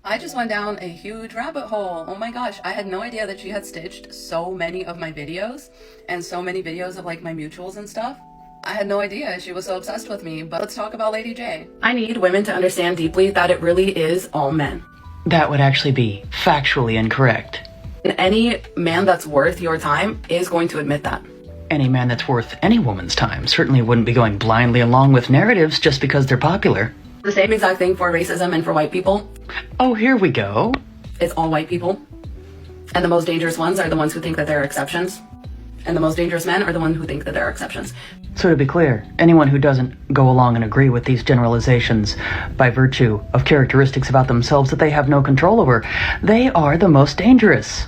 I just went down a huge rabbit hole. Oh my gosh, I had no idea that she had stitched so many of my videos and so many videos of like my mutuals and stuff. I had no idea she was so obsessed with me, but let's talk about Lady J. I need women to understand deeply that it really is all men. That would actually be factually incorrect. And any man that's worth your time is going to admit that. Any man that's worth any woman's time certainly wouldn't be going blindly along with narratives just because they're popular. The same exact thing for racism and for white people. Oh, here we go. It's all white people. And the most dangerous ones are the ones who think that there are exceptions. And the most dangerous men are the ones who think that there are exceptions. So to be clear, anyone who doesn't go along and agree with these generalizations by virtue of characteristics about themselves that they have no control over, they are the most dangerous.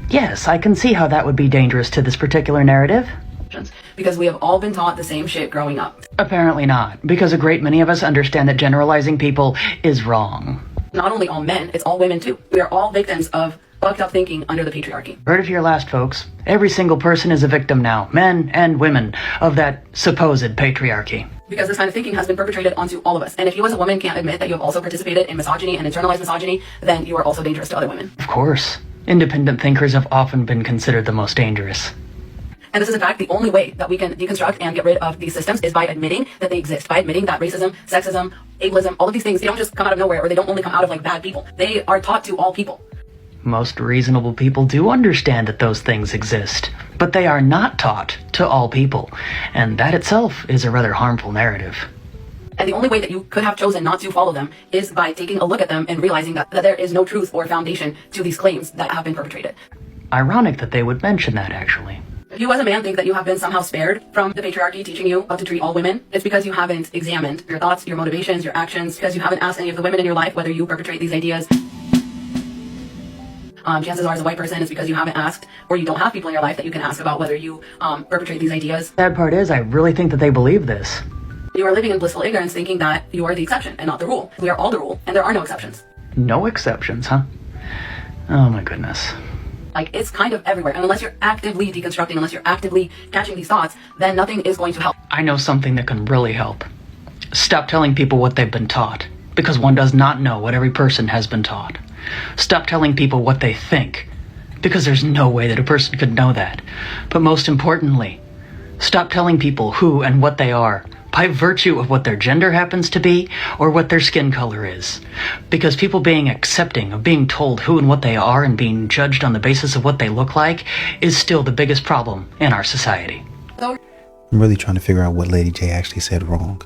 Yes, I can see how that would be dangerous to this particular narrative. Because we have all been taught the same shit growing up. Apparently not, because a great many of us understand that generalizing people is wrong. Not only all men, it's all women too. We are all victims of fucked up thinking under the patriarchy. Heard it here last, folks. Every single person is a victim now, men and women, of that supposed patriarchy. Because this kind of thinking has been perpetrated onto all of us. And if you as a woman can't admit that you have also participated in misogyny and internalized misogyny, then you are also dangerous to other women. Of course. Independent thinkers have often been considered the most dangerous. And this is in fact the only way that we can deconstruct and get rid of these systems is by admitting that they exist, by admitting that racism, sexism, ableism, all of these things, they don't just come out of nowhere, or they don't only come out of like bad people. They are taught to all people. Most reasonable people do understand that those things exist, but they are not taught to all people, and that itself is a rather harmful narrative. And the only way that you could have chosen not to follow them is by taking a look at them and realizing that there is no truth or foundation to these claims that have been perpetrated. Ironic that they would mention that, actually. If you as a man think that you have been somehow spared from the patriarchy teaching you how to treat all women, it's because you haven't examined your thoughts, your motivations, your actions, because you haven't asked any of the women in your life whether you perpetrate these ideas. Chances are as a white person it's because you haven't asked, or you don't have people in your life that you can ask about whether you perpetrate these ideas. Sad part is, I really think that they believe this. You are living in blissful ignorance thinking that you are the exception and not the rule. We are all the rule, and there are no exceptions. No exceptions, huh? Oh my goodness. Like, it's kind of everywhere, and unless you're actively deconstructing, unless you're actively catching these thoughts, then nothing is going to help. I know something that can really help. Stop telling people what they've been taught, because one does not know what every person has been taught. Stop telling people what they think, because there's no way that a person could know that. But most importantly, stop telling people who and what they are by virtue of what their gender happens to be or what their skin color is. Because people being accepting of being told who and what they are and being judged on the basis of what they look like is still the biggest problem in our society. So, I'm really trying to figure out what Lady J actually said wrong.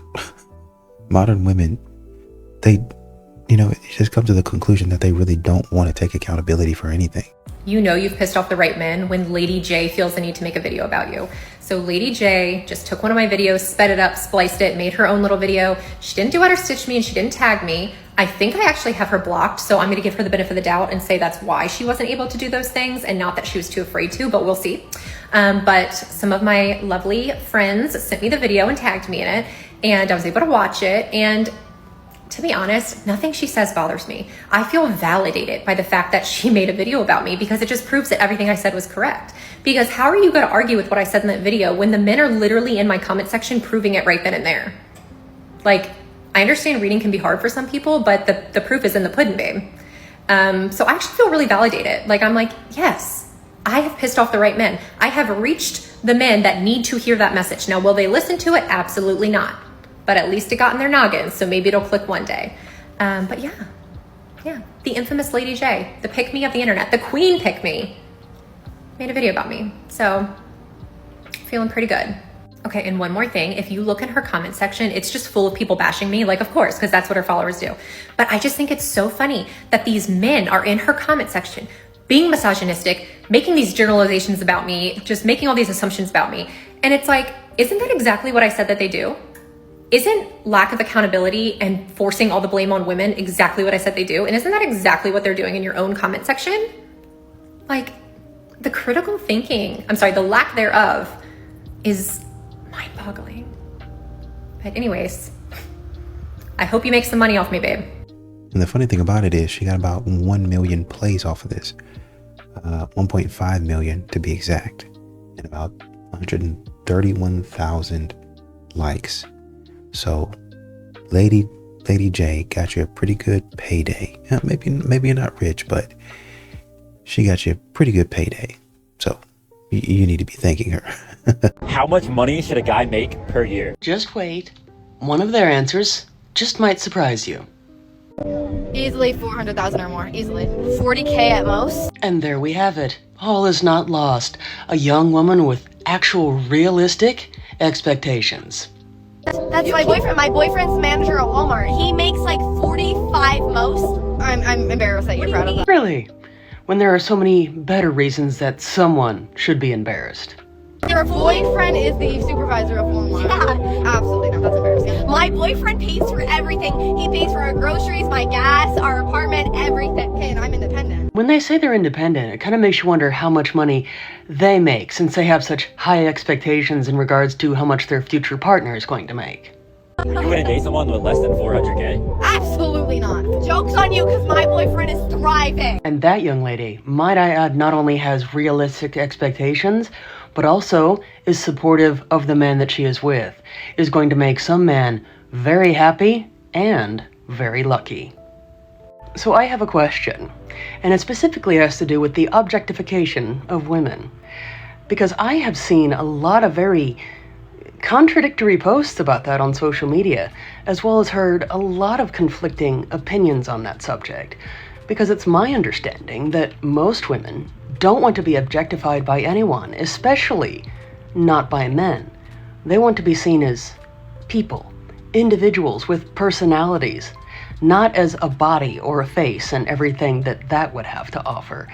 Modern women, they, it just comes to the conclusion that they really don't want to take accountability for anything. You know you've pissed off the right men when Lady J feels the need to make a video about you. So Lady J just took one of my videos, sped it up, spliced it, made her own little video. She didn't do outer stitch me and she didn't tag me. I think I actually have her blocked, so I'm gonna give her the benefit of the doubt and say that's why she wasn't able to do those things and not that she was too afraid to, but we'll see. But some of my lovely friends sent me the video and tagged me in it, and I was able to watch it, and to be honest, nothing she says bothers me. I feel validated by the fact that she made a video about me because it just proves that everything I said was correct. Because how are you going to argue with what I said in that video when the men are literally in my comment section proving it right then and there? Like, I understand reading can be hard for some people, but the proof is in the pudding, babe. So I actually feel really validated. Like, I'm like, yes, I have pissed off the right men. I have reached the men that need to hear that message. Now, will they listen to it? Absolutely not. But at least it got in their noggins, so maybe it'll click one day. But yeah, the infamous Lady J, the pick-me of the internet, the queen pick-me, made a video about me. So, feeling pretty good. Okay, and one more thing, if you look in her comment section, it's just full of people bashing me, like of course, because that's what her followers do. But I just think it's so funny that these men are in her comment section, being misogynistic, making these generalizations about me, just making all these assumptions about me. And it's like, isn't that exactly what I said that they do? Isn't lack of accountability and forcing all the blame on women exactly what I said they do? And isn't that exactly what they're doing in your own comment section? Like, the critical thinking, the lack thereof is mind-boggling. But anyways, I hope you make some money off me, babe. And the funny thing about it is she got about 1 million plays off of this. 1.5 million to be exact. And about 131,000 likes. So Lady Lady J got you a pretty good payday. Maybe you're not rich, but she got you a pretty good payday. So you need to be thanking her. How much money should a guy make per year? Just wait. One of their answers just might surprise you. Easily 400,000 or more, easily. 40K at most. And there we have it. All is not lost. A young woman with actual realistic expectations. That's my boyfriend. My boyfriend's manager at Walmart. He makes like 45 most. I'm embarrassed that you're proud of that. Really? When there are so many better reasons that someone should be embarrassed. Your boyfriend is the supervisor of Walmart. Yeah. Absolutely not. That's embarrassing. My boyfriend pays for everything. He pays for our groceries, my gas, our apartment, everything. Okay, and I'm independent. When they say they're independent, it kind of makes you wonder how much money they make, since they have such high expectations in regards to how much their future partner is going to make. You wouldn't date someone with less than 400K? Absolutely not. Joke's on you, because my boyfriend is thriving. And that young lady, might I add, not only has realistic expectations, but also is supportive of the man that she is with, is going to make some man very happy and very lucky. So I have a question, and it specifically has to do with the objectification of women. Because I have seen a lot of very contradictory posts about that on social media, as well as heard a lot of conflicting opinions on that subject. Because it's my understanding that most women don't want to be objectified by anyone, especially not by men. They want to be seen as people, individuals with personalities, not as a body or a face and everything that that would have to offer.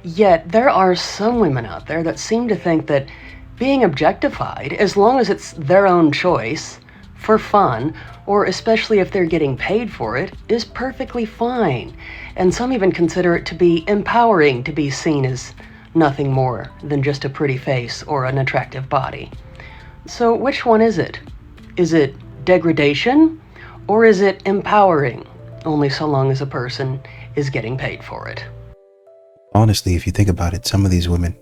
Yet there are some women out there that seem to think that being objectified, as long as it's their own choice, for fun, or especially if they're getting paid for it, is perfectly fine. And some even consider it to be empowering to be seen as nothing more than just a pretty face or an attractive body. So which one is it? Is it degradation, or is it empowering, only so long as a person is getting paid for it? Honestly, if you think about it, some of these women,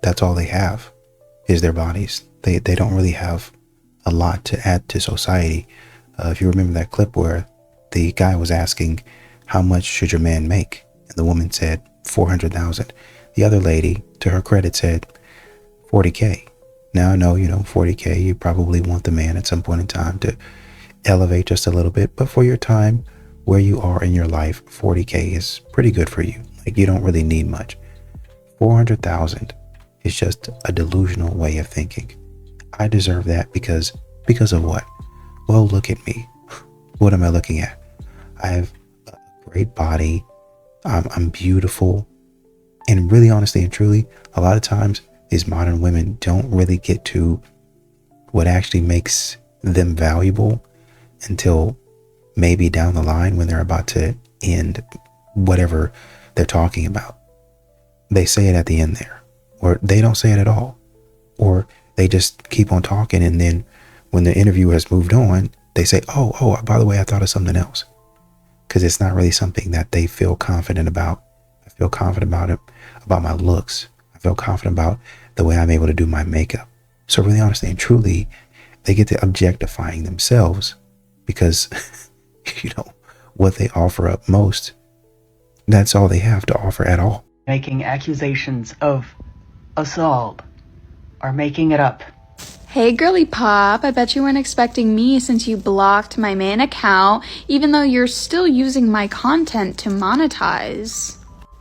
that's all they have is their bodies. They don't really have a lot to add to society. If you remember that clip where the guy was asking, how much should your man make? And the woman said 400,000. The other lady, to her credit, said 40K. Now I know, 40K, you probably want the man at some point in time to elevate just a little bit, but for your time where you are in your life, 40K is pretty good for you. Like, you don't really need much. 400,000 is just a delusional way of thinking. I deserve that because of what? Well, look at me. What am I looking at? I have a great body. I'm beautiful. And really, honestly and truly, a lot of times these modern women don't really get to what actually makes them valuable until maybe down the line when they're about to end whatever they're talking about. They say it at the end there, or they don't say it at all, or they just keep on talking, and then when the interview has moved on, they say, oh, by the way, I thought of something else, because it's not really something that they feel confident about. I feel confident about it, about my looks. I feel confident about the way I'm able to do my makeup. So really, honestly and truly, they get to objectifying themselves because, what they offer up most, that's all they have to offer at all. Making accusations of assault, or making it up. Hey girly pop, I bet you weren't expecting me since you blocked my main account, even though you're still using my content to monetize.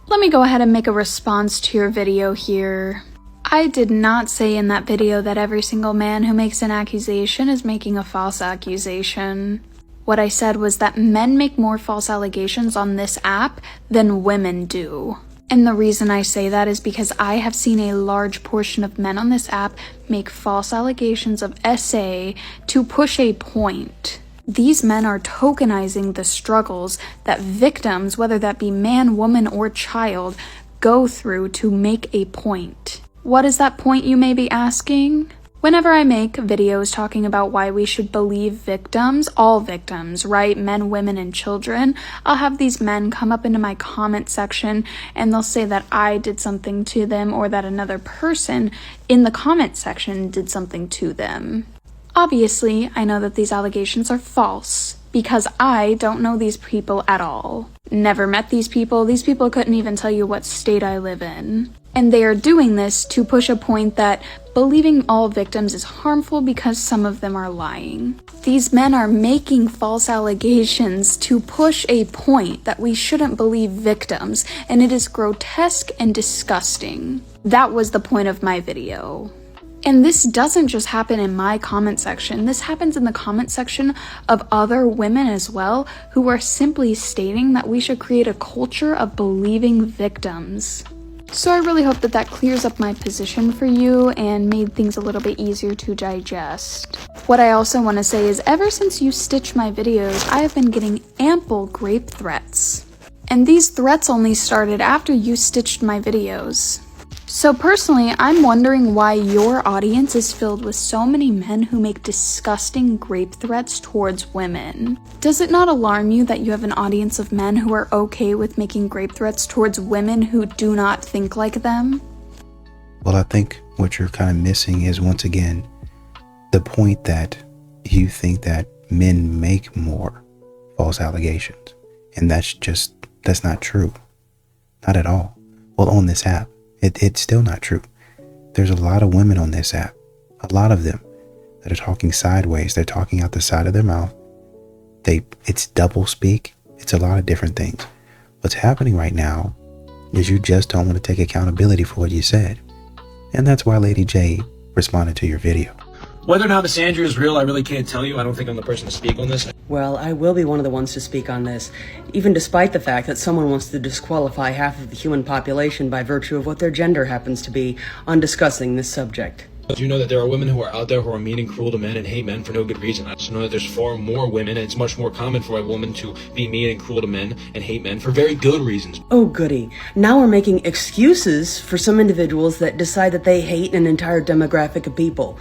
Let me go ahead and make a response to your video here. I did not say in that video that every single man who makes an accusation is making a false accusation. What I said was that men make more false allegations on this app than women do. And the reason I say that is because I have seen a large portion of men on this app make false allegations of SA to push a point. These men are tokenizing the struggles that victims, whether that be man, woman, or child, go through to make a point. What is that point, you may be asking? Whenever I make videos talking about why we should believe victims, all victims, right? Men, women, and children, I'll have these men come up into my comment section and they'll say that I did something to them or that another person in the comment section did something to them. Obviously, I know that these allegations are false. because I don't know these people at all. Never met these people. These people couldn't even tell you what state I live in. And they are doing this to push a point that believing all victims is harmful because some of them are lying. These men are making false allegations to push a point that we shouldn't believe victims, and it is grotesque and disgusting. That was the point of my video. And this doesn't just happen in my comment section. This happens in the comment section of other women as well, who are simply stating that we should create a culture of believing victims. So I really hope that that clears up my position for you and made things a little bit easier to digest. What I also want to say is ever since you stitched my videos, I have been getting ample grape threats. And these threats only started after you stitched my videos. So personally, I'm wondering why your audience is filled with so many men who make disgusting grape threats towards women. Does it not alarm you that you have an audience of men who are okay with making grape threats towards women who do not think like them? Well, I think what you're kind of missing is, once again, the point that you think that men make more false allegations. And that's not true. Not at all. Well, on this app. It's still not true. There's a lot of women on this app, a lot of them, that are talking sideways. They're talking out the side of their mouth. It's double speak. It's a lot of different things. What's happening right now is you just don't want to take accountability for what you said. And that's why Lady J responded to your video. Whether or not Misandry is real, I really can't tell you. I don't think I'm the person to speak on this. Well, I will be one of the ones to speak on this, even despite the fact that someone wants to disqualify half of the human population by virtue of what their gender happens to be on discussing this subject. Do you know that there are women who are out there who are mean and cruel to men and hate men for no good reason? I also know that there's far more women, and it's much more common for a woman to be mean and cruel to men and hate men for very good reasons. Oh goody. Now we're making excuses for some individuals that decide that they hate an entire demographic of people.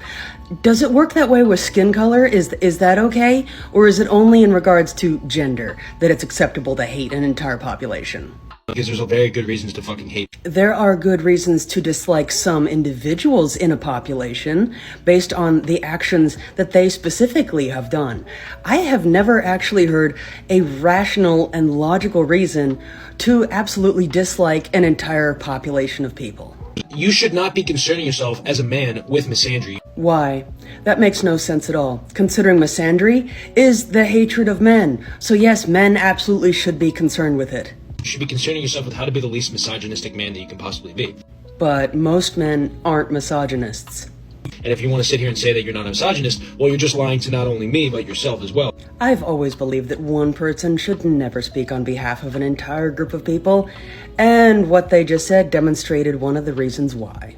Does it work that way with skin color? Is that okay? Or is it only in regards to gender that it's acceptable to hate an entire population? Because there's very good reasons to fucking hate. There are good reasons to dislike some individuals in a population based on the actions that they specifically have done. I have never actually heard a rational and logical reason to absolutely dislike an entire population of people. You should not be concerning yourself as a man with misandry. Why? That makes no sense at all, considering misandry is the hatred of men. So yes, men absolutely should be concerned with it. You should be concerning yourself with how to be the least misogynistic man that you can possibly be. But most men aren't misogynists. And if you want to sit here and say that you're not a misogynist, well, you're just lying to not only me, but yourself as well. I've always believed that one person should never speak on behalf of an entire group of people, and what they just said demonstrated one of the reasons why.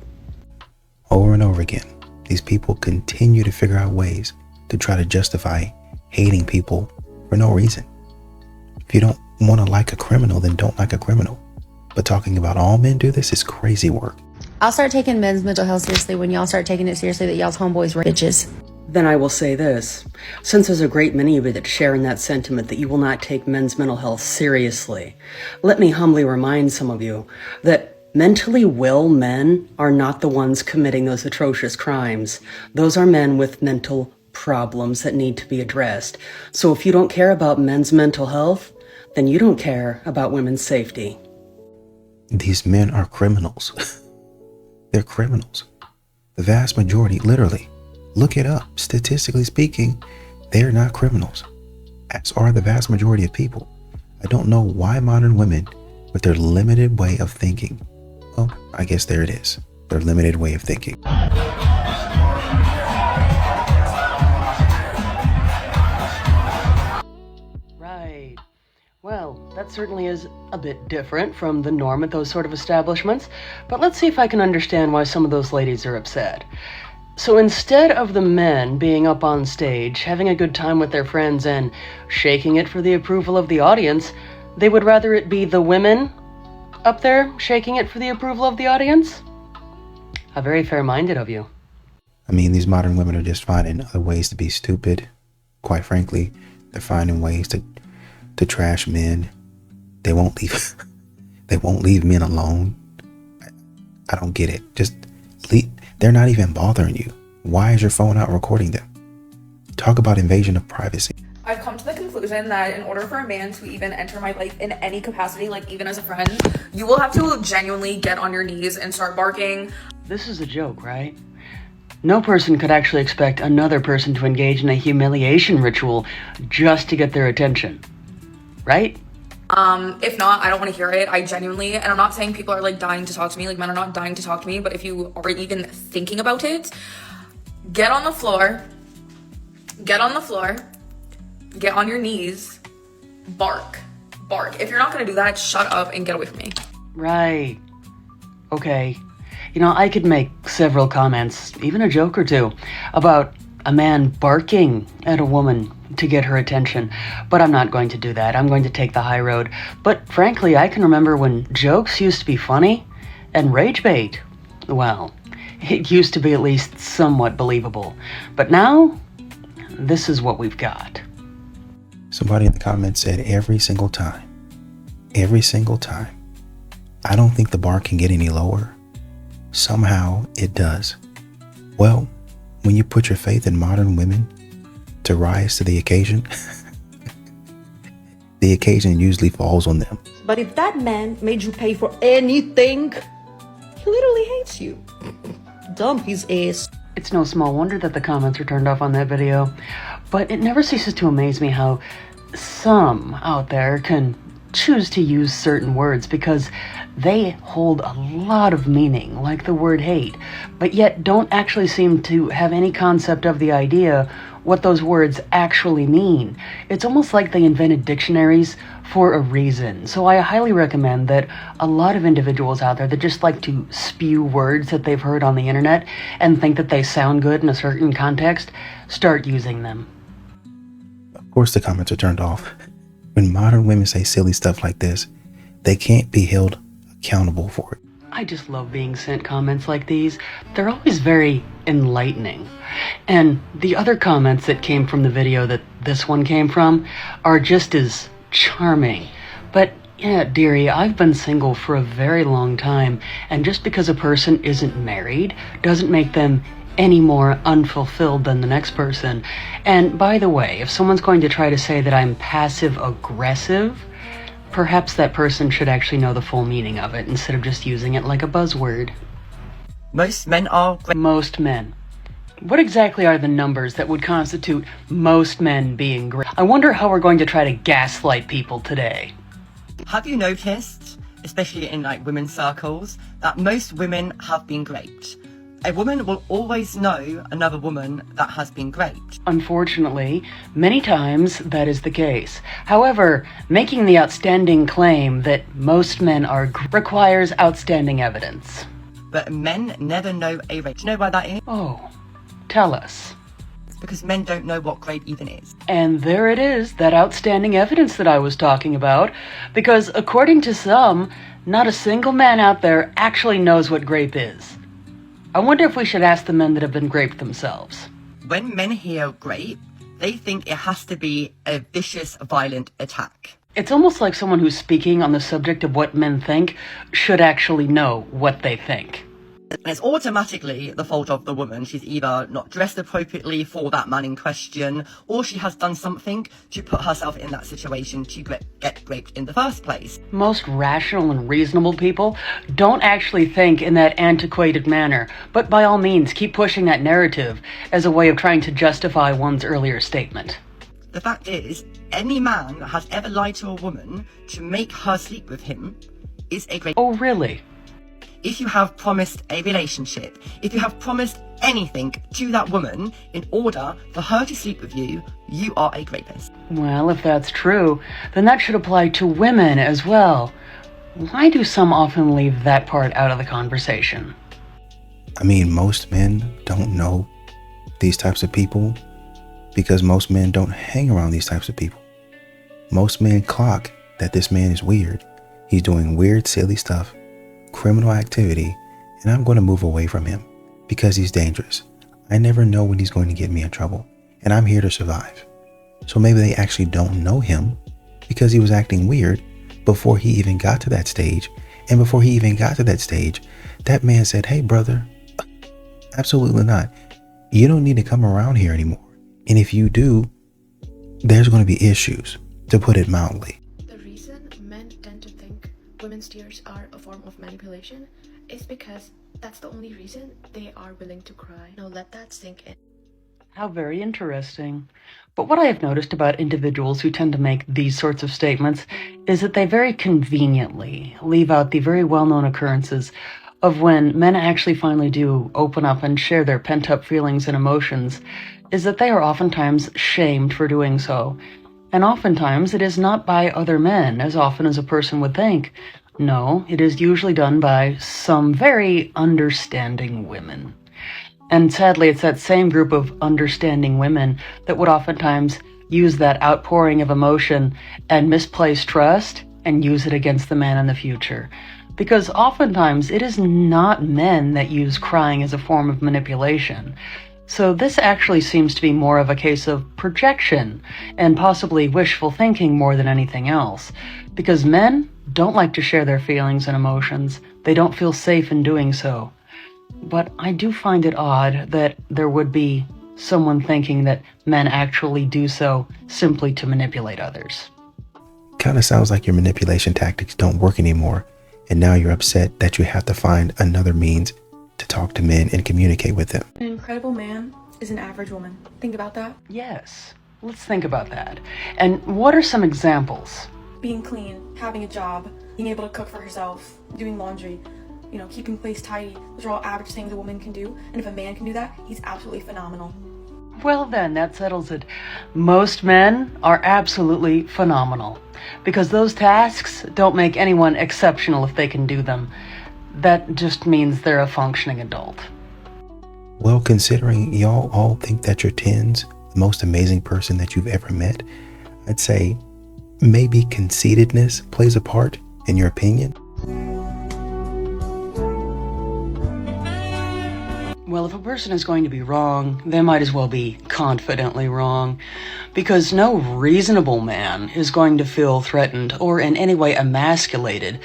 Over and over again, these people continue to figure out ways to try to justify hating people for no reason. If you don't want to like a criminal, then don't like a criminal. But talking about all men do this is crazy work. I'll start taking men's mental health seriously when y'all start taking it seriously that y'all's homeboys were bitches. Then I will say this. Since there's a great many of you that share in that sentiment that you will not take men's mental health seriously, let me humbly remind some of you that mentally ill men are not the ones committing those atrocious crimes. Those are men with mental problems that need to be addressed. So if you don't care about men's mental health, then you don't care about women's safety. These men are criminals. They're criminals. The vast majority, literally, look it up. Statistically speaking, they're not criminals, as are the vast majority of people. I don't know why modern women, with their limited way of thinking, well, I guess there it is, their limited way of thinking. Right. Well, that certainly is a bit different from the norm at those sort of establishments, but let's see if I can understand why some of those ladies are upset. So instead of the men being up on stage, having a good time with their friends and shaking it for the approval of the audience, they would rather it be the women up there shaking it for the approval of the audience? How very fair-minded of you. I mean, these modern women are just finding other ways to be stupid. Quite frankly, they're finding ways to trash men. They won't leave men alone. I don't get it. Just leave. They're not even bothering you. Why is your phone out recording them? Talk about invasion of privacy. I've come to the conclusion that in order for a man to even enter my life in any capacity, like even as a friend, you will have to genuinely get on your knees and start barking. This is a joke, right? No person could actually expect another person to engage in a humiliation ritual just to get their attention, right? If not, I don't want to hear it. I genuinely, and I'm not saying people are like dying to talk to me, like men are not dying to talk to me, but if you are even thinking about it, get on the floor, get on your knees, bark. If you're not gonna do that, shut up and get away from me. Right. Okay. You know, I could make several comments, even a joke or two, about a man barking at a woman to get her attention, but I'm not going to do that. I'm going to take the high road. But frankly, I can remember when jokes used to be funny and rage bait, well, it used to be at least somewhat believable. But now, this is what we've got. Somebody in the comments said every single time, I don't think the bar can get any lower. Somehow it does. Well, when you put your faith in modern women to rise to the occasion, the occasion usually falls on them. But if that man made you pay for anything, he literally hates you. Dump his ass. It's no small wonder that the comments are turned off on that video, but it never ceases to amaze me how some out there can choose to use certain words because they hold a lot of meaning, like the word hate, but yet don't actually seem to have any concept of the idea what those words actually mean. It's almost like they invented dictionaries for a reason. So I highly recommend that a lot of individuals out there that just like to spew words that they've heard on the internet and think that they sound good in a certain context, start using them. Of course the comments are turned off. When modern women say silly stuff like this, they can't be held accountable for it. I just love being sent comments like these. They're always very enlightening. And the other comments that came from the video that this one came from are just as charming. But yeah, dearie, I've been single for a very long time, and just because a person isn't married doesn't make them any more unfulfilled than the next person. And by the way, if someone's going to try to say that I'm passive aggressive, perhaps that person should actually know the full meaning of it instead of just using it like a buzzword. Most men are... Most men. What exactly are the numbers that would constitute most men being great? I wonder how we're going to try to gaslight people today. Have you noticed, especially in like women's circles, that most women have been raped? A woman will always know another woman that has been raped. Unfortunately, many times that is the case. However, making the outstanding claim that most men are requires outstanding evidence. But men never know a rape. Do you know why that is? Oh, tell us. Because men don't know what grape even is. And there it is, that outstanding evidence that I was talking about. Because according to some, not a single man out there actually knows what grape is. I wonder if we should ask the men that have been raped themselves. When men hear grape, they think it has to be a vicious, violent attack. It's almost like someone who's speaking on the subject of what men think should actually know what they think. And it's automatically the fault of the woman. She's either not dressed appropriately for that man in question, or she has done something to put herself in that situation to get raped in the first place. Most rational and reasonable people don't actually think in that antiquated manner, but by all means keep pushing that narrative as a way of trying to justify one's earlier statement. The fact is, any man that has ever lied to a woman to make her sleep with him is a great... Oh, really? If you have promised a relationship, if you have promised anything to that woman in order for her to sleep with you, you are a rapist. Well, if that's true, then that should apply to women as well. Why do some often leave that part out of the conversation? I mean, most men don't know these types of people because most men don't hang around these types of people. Most men clock that this man is weird. He's doing weird, silly stuff, criminal activity, and I'm going to move away from him because he's dangerous. I never know when he's going to get me in trouble, and I'm here to survive. So maybe they actually don't know him because he was acting weird before he even got to that stage. And before he even got to that stage, that man said, "Hey, brother, absolutely not. You don't need to come around here anymore. And if you do, there's going to be issues, to put it mildly. The reason men tend to think women's tears are a form of manipulation is because that's the only reason they are willing to cry. Now let that sink in. How very interesting. But what I have noticed about individuals who tend to make these sorts of statements is that they very conveniently leave out the very well-known occurrences of when men actually finally do open up and share their pent-up feelings and emotions, is that they are oftentimes shamed for doing so. And oftentimes it is not by other men, as often as a person would think. No, it is usually done by some very understanding women. And sadly, it's that same group of understanding women that would oftentimes use that outpouring of emotion and misplaced trust and use it against the man in the future. Because oftentimes it is not men that use crying as a form of manipulation. So this actually seems to be more of a case of projection and possibly wishful thinking more than anything else. Because men don't like to share their feelings and emotions. They don't feel safe in doing so. But I do find it odd that there would be someone thinking that men actually do so simply to manipulate others. Kind of sounds like your manipulation tactics don't work anymore, and now you're upset that you have to find another means to talk to men and communicate with them. An incredible man is an average woman. Think about that. Yes, let's think about that. And what are some examples? Being clean, having a job, being able to cook for herself, doing laundry, keeping the place tidy. Those are all average things a woman can do. And if a man can do that, he's absolutely phenomenal. Well then, that settles it. Most men are absolutely phenomenal. Because those tasks don't make anyone exceptional if they can do them. That just means they're a functioning adult. Well, considering y'all all think that you're Tens, the most amazing person that you've ever met, I'd say maybe conceitedness plays a part in your opinion. Well, if a person is going to be wrong, they might as well be confidently wrong, because no reasonable man is going to feel threatened or in any way emasculated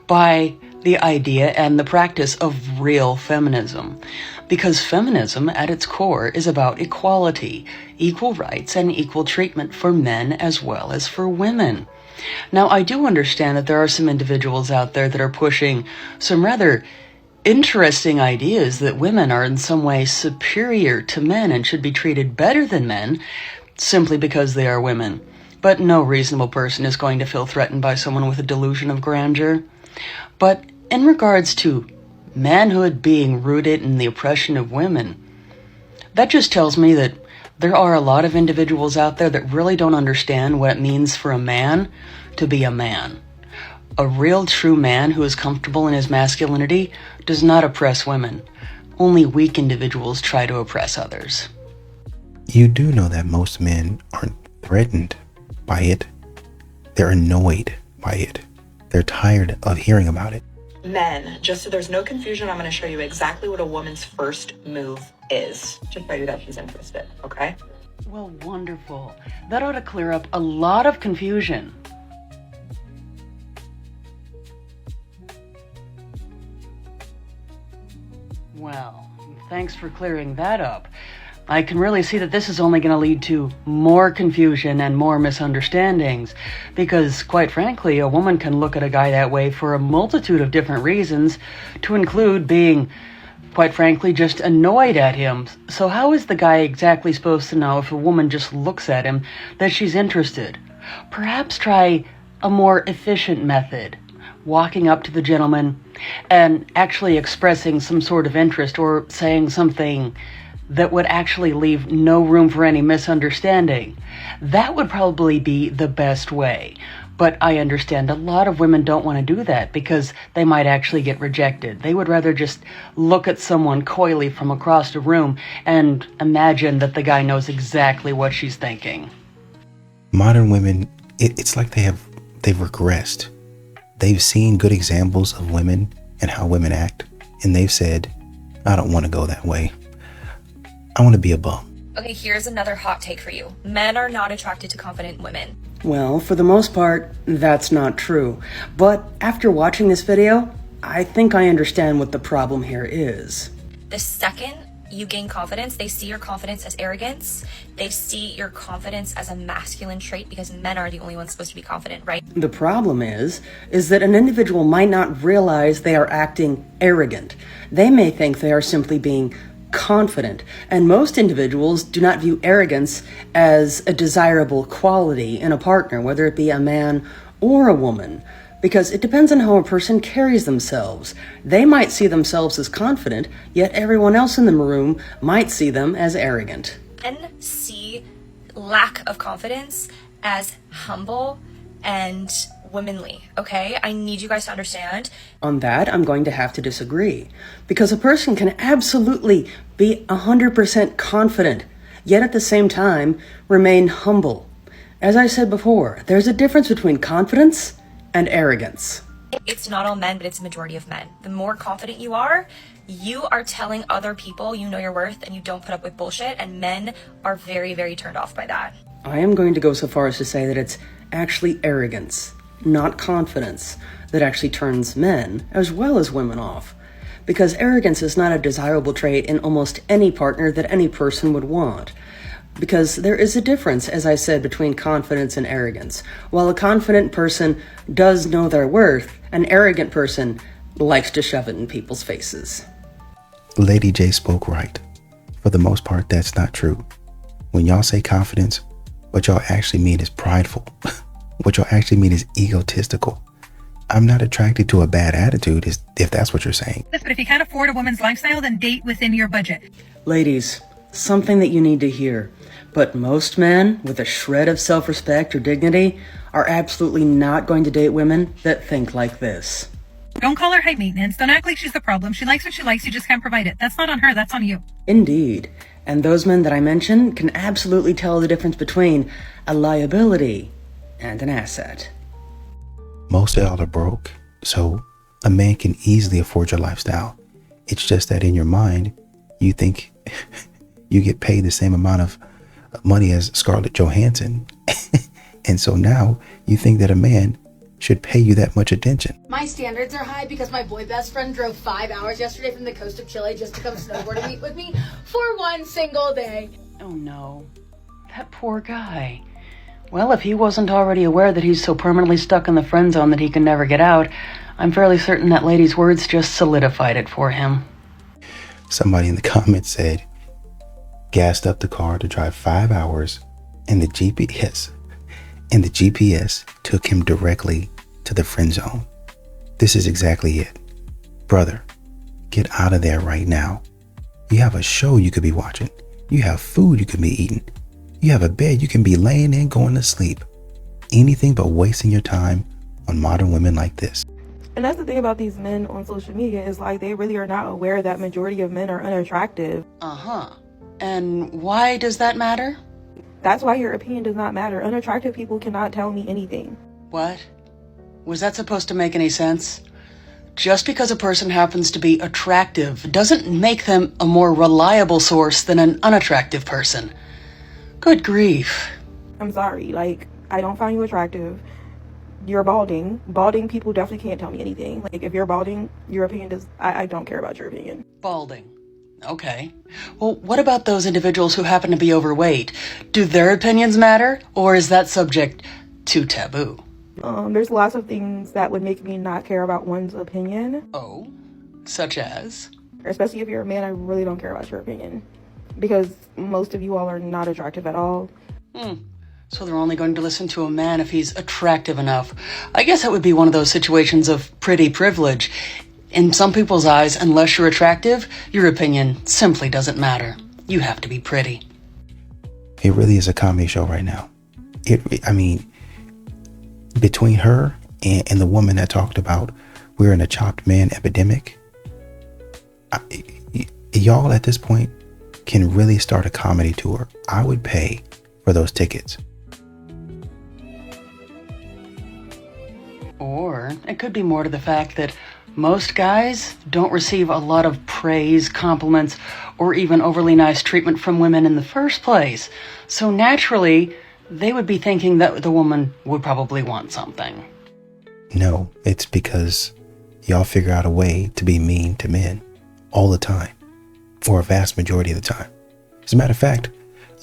by the idea and the practice of real feminism. Because feminism, at its core, is about equality, equal rights, and equal treatment for men as well as for women. Now, I do understand that there are some individuals out there that are pushing some rather interesting ideas that women are in some way superior to men and should be treated better than men simply because they are women. But no reasonable person is going to feel threatened by someone with a delusion of grandeur. But in regards to manhood being rooted in the oppression of women, that just tells me that there are a lot of individuals out there that really don't understand what it means for a man to be a man. A real true man who is comfortable in his masculinity does not oppress women. Only weak individuals try to oppress others. You do know that most men aren't threatened by it. They're annoyed by it. They're tired of hearing about it. Men, just so there's no confusion, I'm going to show you exactly what a woman's first move is to show you that she's interested, okay? Well, wonderful. That ought to clear up a lot of confusion. Well, thanks for clearing that up. I can really see that this is only going to lead to more confusion and more misunderstandings, because, quite frankly, a woman can look at a guy that way for a multitude of different reasons, to include being, quite frankly, just annoyed at him. So how is the guy exactly supposed to know if a woman just looks at him that she's interested? Perhaps try a more efficient method. Walking up to the gentleman and actually expressing some sort of interest or saying something that would actually leave no room for any misunderstanding. That would probably be the best way. But I understand a lot of women don't want to do that because they might actually get rejected. They would rather just look at someone coyly from across the room and imagine that the guy knows exactly what she's thinking. Modern women, it's like they've regressed. They've seen good examples of women and how women act, and they've said, I don't want to go that way. I want to be a bum. Okay, here's another hot take for you. Men are not attracted to confident women. Well, for the most part, that's not true. But after watching this video, I think I understand what the problem here is. The second you gain confidence, they see your confidence as arrogance. They see your confidence as a masculine trait because men are the only ones supposed to be confident, right? The problem is that an individual might not realize they are acting arrogant. They may think they are simply being confident, and most individuals do not view arrogance as a desirable quality in a partner, whether it be a man or a woman, because it depends on how a person carries themselves. They might see themselves as confident, yet everyone else in the room might see them as arrogant. Men see lack of confidence as humble and womanly, okay? I need you guys to understand. On that, I'm going to have to disagree, because a person can absolutely be 100% confident, yet at the same time remain humble. As I said before, there's a difference between confidence and arrogance. It's not all men, but it's a majority of men. The more confident you are telling other people you know your worth and you don't put up with bullshit, and men are very, very turned off by that. I am going to go so far as to say that it's actually arrogance, not confidence, that actually turns men as well as women off. Because arrogance is not a desirable trait in almost any partner that any person would want. Because there is a difference, as I said, between confidence and arrogance. While a confident person does know their worth, an arrogant person likes to shove it in people's faces. Lady J spoke right. For the most part, that's not true. When y'all say confidence, what y'all actually mean is prideful. What y'all actually mean is egotistical. I'm not attracted to a bad attitude, if that's what you're saying. But if you can't afford a woman's lifestyle, then date within your budget. Ladies, something that you need to hear. But most men with a shred of self-respect or dignity are absolutely not going to date women that think like this. Don't call her high maintenance. Don't act like she's the problem. She likes what she likes. You just can't provide it. That's not on her. That's on you. Indeed. And those men that I mentioned can absolutely tell the difference between a liability and an asset. Most of y'all are broke, so a man can easily afford your lifestyle. It's just that in your mind, you think you get paid the same amount of money as Scarlett Johansson. And so now you think that a man should pay you that much attention. My standards are high because my boy best friend drove 5 hours yesterday from the coast of Chile just to come snowboard and meet with me for one single day. Oh no, that poor guy. Well, if he wasn't already aware that he's so permanently stuck in the friend zone that he can never get out, I'm fairly certain that lady's words just solidified it for him. Somebody in the comments said, gassed up the car to drive 5 hours, and the GPS took him directly to the friend zone. This is exactly it. Brother, get out of there right now. You have a show you could be watching. You have food you could be eating. You have a bed you can be laying in going to sleep. Anything but wasting your time on modern women like this. And that's the thing about these men on social media is like they really are not aware that majority of men are unattractive. Uh-huh. And why does that matter? That's why your opinion does not matter. Unattractive people cannot tell me anything. What? Was that supposed to make any sense? Just because a person happens to be attractive doesn't make them a more reliable source than an unattractive person. Good grief. I'm sorry, like, I don't find you attractive. You're balding. Balding people definitely can't tell me anything. Like, if you're balding, your opinion does... I don't care about your opinion. Balding. Okay. Well, what about those individuals who happen to be overweight? Do their opinions matter, or is that subject to taboo? There's lots of things that would make me not care about one's opinion. Oh, such as? Especially if you're a man, I really don't care about your opinion. Because most of you all are not attractive at all. So they're only going to listen to a man if he's attractive enough. I guess that would be one of those situations of pretty privilege. In some people's eyes, unless you're attractive, your opinion simply doesn't matter. You have to be pretty. It really is a comedy show right now. I mean, between her and the woman that talked about we're in a chopped man epidemic, y'all at this point can really start a comedy tour. I would pay for those tickets. Or it could be more to the fact that most guys don't receive a lot of praise, compliments, or even overly nice treatment from women in the first place. So naturally, they would be thinking that the woman would probably want something. No, it's because y'all figure out a way to be mean to men all the time. for a vast majority of the time. As a matter of fact,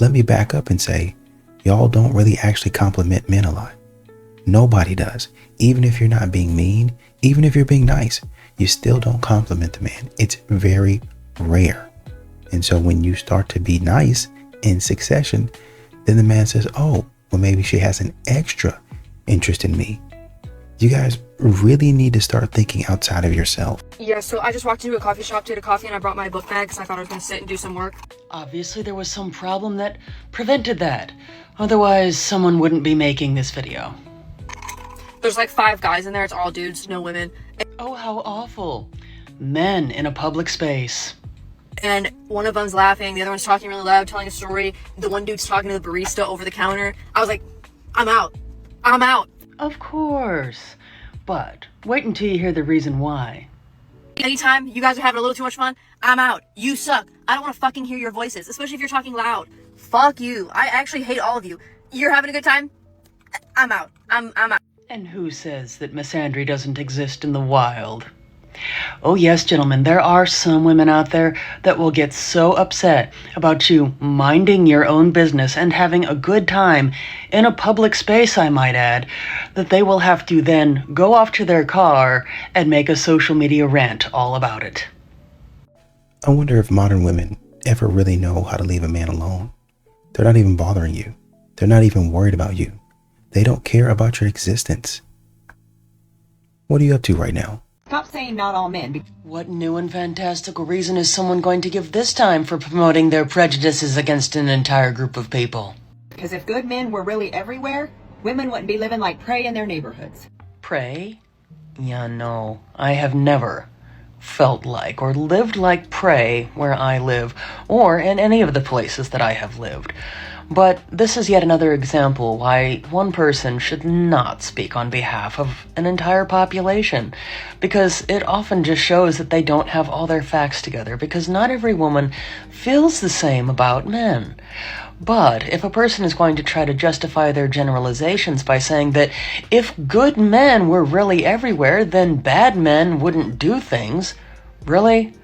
let me back up and say, y'all don't really actually compliment men a lot. Nobody does. Even if you're not being mean, even if you're being nice, you still don't compliment the man. It's very rare. And so when you start to be nice in succession, then the man says, oh, well, maybe she has an extra interest in me. You guys really need to start thinking outside of yourself. Yeah, so I just walked into a coffee shop to get a coffee and I brought my book bag because I thought I was going to sit and do some work. Obviously, there was some problem that prevented that. Otherwise, someone wouldn't be making this video. There's like 5 guys in there. It's all dudes, no women. Oh, how awful. Men in a public space. And one of them's laughing, the other one's talking really loud, telling a story. The one dude's talking to the barista over the counter. I was like, I'm out. I'm out. Of course. But wait until you hear the reason why. Anytime you guys are having a little too much fun, I'm out. You suck. I don't want to fucking hear your voices, especially if you're talking loud. Fuck you. I actually hate all of you. You're having a good time? I'm out. I'm out. And who says that misandry doesn't exist in the wild? Oh yes, gentlemen, there are some women out there that will get so upset about you minding your own business and having a good time in a public space, I might add, that they will have to then go off to their car and make a social media rant all about it. I wonder if modern women ever really know how to leave a man alone. They're not even bothering you. They're not even worried about you. They don't care about your existence. What are you up to right now? Stop saying not all men. What new and fantastical reason is someone going to give this time for promoting their prejudices against an entire group of people? Because if good men were really everywhere, women wouldn't be living like prey in their neighborhoods. Prey? Yeah, no. I have never felt like or lived like prey where I live, or in any of the places that I have lived. But this is yet another example why one person should not speak on behalf of an entire population, because it often just shows that they don't have all their facts together, because not every woman feels the same about men. But if a person is going to try to justify their generalizations by saying that if good men were really everywhere, then bad men wouldn't do things, really?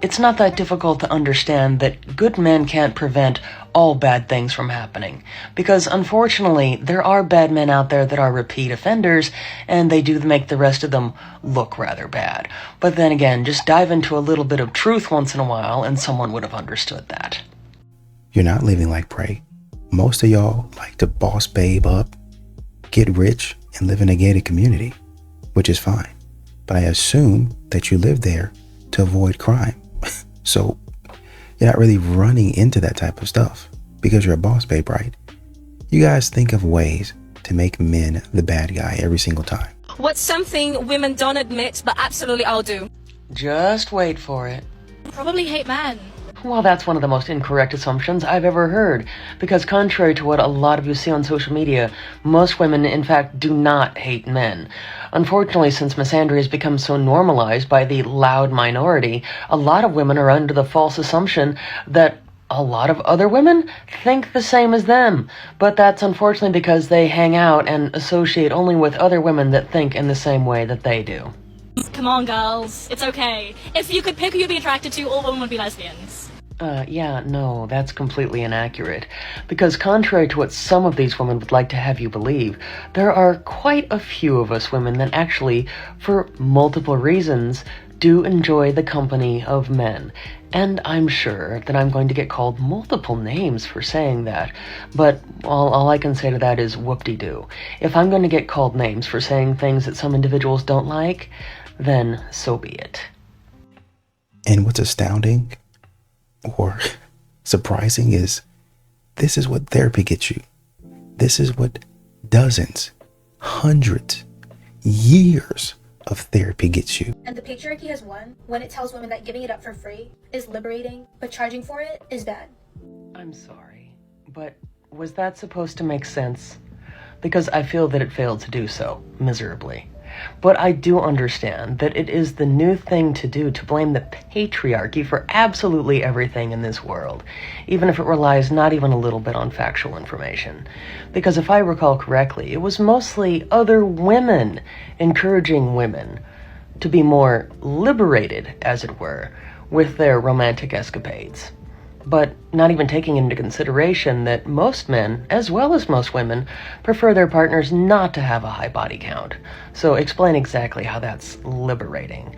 It's not that difficult to understand that good men can't prevent all bad things from happening, because unfortunately there are bad men out there that are repeat offenders, and they do make the rest of them look rather bad. But then again, just dive into a little bit of truth once in a while and someone would have understood that. You're not living like prey. Most of y'all like to boss babe up, get rich, and live in a gated community, which is fine. But I assume that you live there to avoid crime. So you're not really running into that type of stuff because you're a boss babe, right? You guys think of ways to make men the bad guy every single time. What's something women don't admit, but absolutely I'll do? Just wait for it. Probably hate men. Well, that's one of the most incorrect assumptions I've ever heard, because contrary to what a lot of you see on social media, most women, in fact, do not hate men. Unfortunately, since misandry has become so normalized by the loud minority, a lot of women are under the false assumption that a lot of other women think the same as them. But that's unfortunately because they hang out and associate only with other women that think in the same way that they do. Come on, girls. It's okay. If you could pick who you'd be attracted to, all women would be lesbians. Yeah, no, that's completely inaccurate. Because contrary to what some of these women would like to have you believe, there are quite a few of us women that actually, for multiple reasons, do enjoy the company of men. And I'm sure that I'm going to get called multiple names for saying that. But all I can say to that is whoop-de-doo. If I'm going to get called names for saying things that some individuals don't like, then so be it. And what's astounding or surprising is this is what therapy gets you. This is what dozens, hundreds, years of therapy gets you. And the patriarchy has won when it tells women that giving it up for free is liberating, but charging for it is bad. I'm sorry, but was that supposed to make sense? Because I feel that it failed to do so, miserably. But I do understand that it is the new thing to do to blame the patriarchy for absolutely everything in this world, even if it relies not even a little bit on factual information. Because if I recall correctly, it was mostly other women encouraging women to be more liberated, as it were, with their romantic escapades. But not even taking into consideration that most men, as well as most women, prefer their partners not to have a high body count. So explain exactly how that's liberating.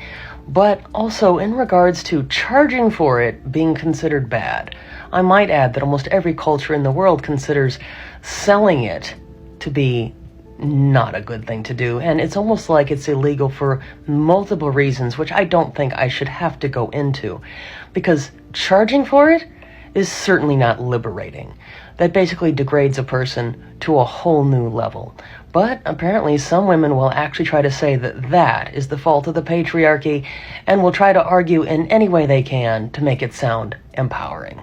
But also in regards to charging for it being considered bad, I might add that almost every culture in the world considers selling it to be not a good thing to do, and it's almost like it's illegal for multiple reasons, which I don't think I should have to go into, because charging for it is certainly not liberating. That basically degrades a person to a whole new level. But apparently some women will actually try to say that that is the fault of the patriarchy, and will try to argue in any way they can to make it sound empowering.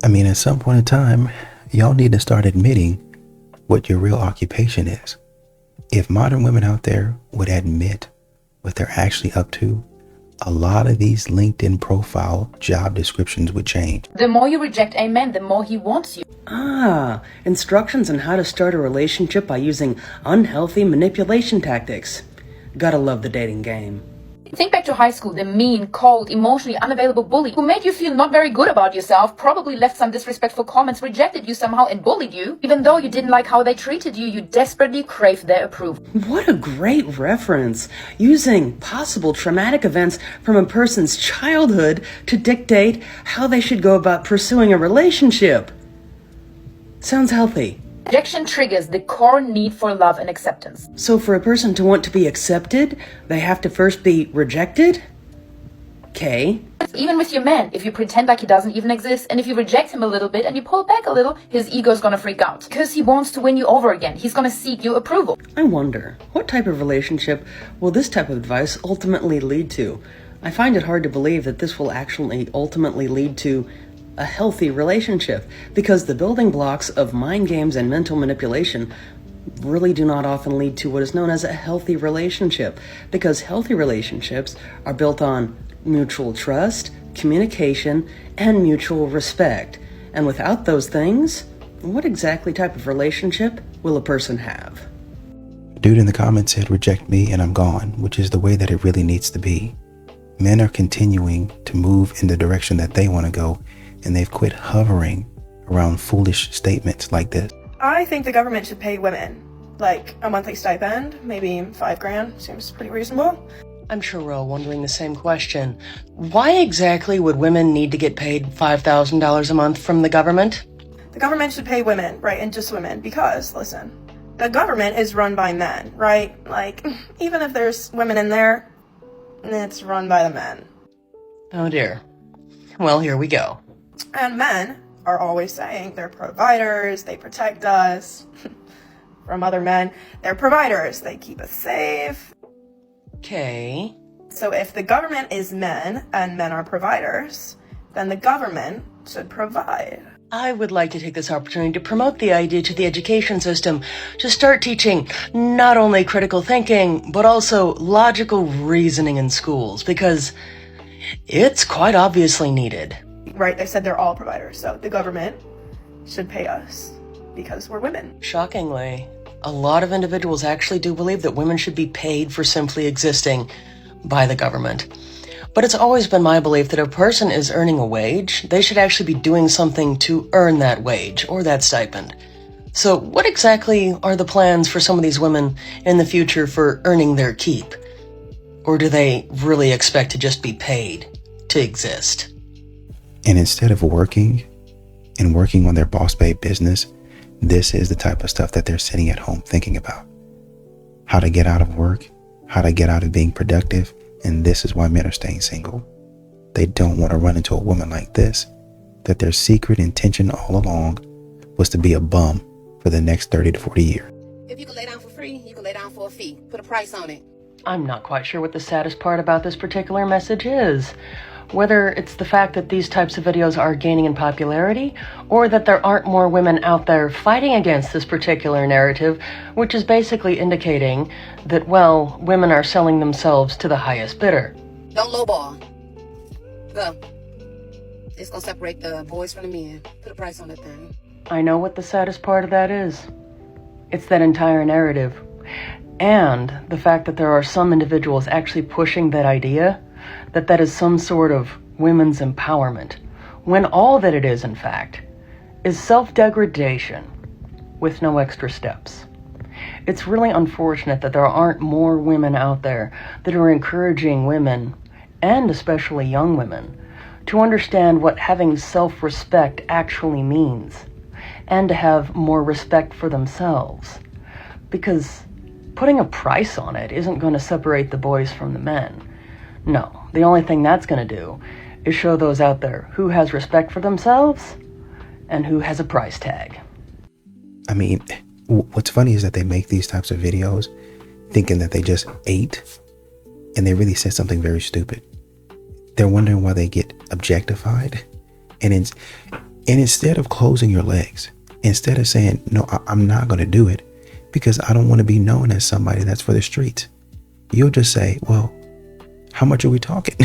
I mean, at some point in time, y'all need to start admitting what your real occupation is. If modern women out there would admit what they're actually up to, a lot of these LinkedIn profile job descriptions would change. The more you reject a man, the more he wants you. Instructions on how to start a relationship by using unhealthy manipulation tactics. Gotta love the dating game. Think back to high school, the mean, cold, emotionally unavailable bully who made you feel not very good about yourself, probably left some disrespectful comments, rejected you somehow and bullied you. Even though you didn't like how they treated you, you desperately craved their approval. What a great reference. Using possible traumatic events from a person's childhood to dictate how they should go about pursuing a relationship. Sounds healthy. Rejection triggers the core need for love and acceptance. So for a person to want to be accepted, they have to first be rejected? Okay. Even with your man, if you pretend like he doesn't even exist, and if you reject him a little bit and you pull back a little, his ego's gonna freak out. Because he wants to win you over again. He's gonna seek your approval. I wonder, what type of relationship will this type of advice ultimately lead to? I find it hard to believe that this will actually ultimately lead to a healthy relationship, because the building blocks of mind games and mental manipulation really do not often lead to what is known as a healthy relationship, because healthy relationships are built on mutual trust, communication, and mutual respect. And without those things, what exactly type of relationship will a person have? Dude in the comments said, reject me and I'm gone, which is the way that it really needs to be. Men are continuing to move in the direction that they want to go, and they've quit hovering around foolish statements like this. I think the government should pay women like a monthly stipend, maybe $5,000, seems pretty reasonable. I'm sure we're all wondering the same question. Why exactly would women need to get paid $5,000 a month from the government? The government should pay women, right, and just women, because, listen, the government is run by men, right? Like, even if there's women in there, it's run by the men. Oh dear. Well, here we go. And men are always saying they're providers, they protect us from other men. They're providers, they keep us safe. Okay. So if the government is men and men are providers, then the government should provide. I would like to take this opportunity to promote the idea to the education system to start teaching not only critical thinking, but also logical reasoning in schools, because it's quite obviously needed. Right, they said they're all providers, so the government should pay us because we're women. Shockingly, a lot of individuals actually do believe that women should be paid for simply existing by the government. But it's always been my belief that if a person is earning a wage, they should actually be doing something to earn that wage or that stipend. So what exactly are the plans for some of these women in the future for earning their keep? Or do they really expect to just be paid to exist? And instead of working on their boss babe business, this is the type of stuff that they're sitting at home thinking about. How to get out of work, how to get out of being productive, and this is why men are staying single. They don't want to run into a woman like this, that their secret intention all along was to be a bum for the next 30 to 40 years. If you can lay down for free, you can lay down for a fee. Put a price on it. I'm not quite sure what the saddest part about this particular message is. Whether it's the fact that these types of videos are gaining in popularity, or that there aren't more women out there fighting against this particular narrative, which is basically indicating that, well, women are selling themselves to the highest bidder. Don't lowball. Go. It's gonna separate the boys from the men. Put a price on that thing. I know what the saddest part of that is. It's that entire narrative. And the fact that there are some individuals actually pushing that idea that is some sort of women's empowerment, when all that it is, in fact, is self-degradation with no extra steps. It's really unfortunate that there aren't more women out there that are encouraging women, and especially young women, to understand what having self-respect actually means, and to have more respect for themselves. Because putting a price on it isn't going to separate the boys from the men. No, the only thing that's going to do is show those out there who has respect for themselves and who has a price tag. I mean, what's funny is that they make these types of videos thinking that they just ate, and they really said something very stupid. They're wondering why they get objectified. And instead of closing your legs, instead of saying, no, I'm not going to do it because I don't want to be known as somebody that's for the streets, you'll just say, well, how much are we talking?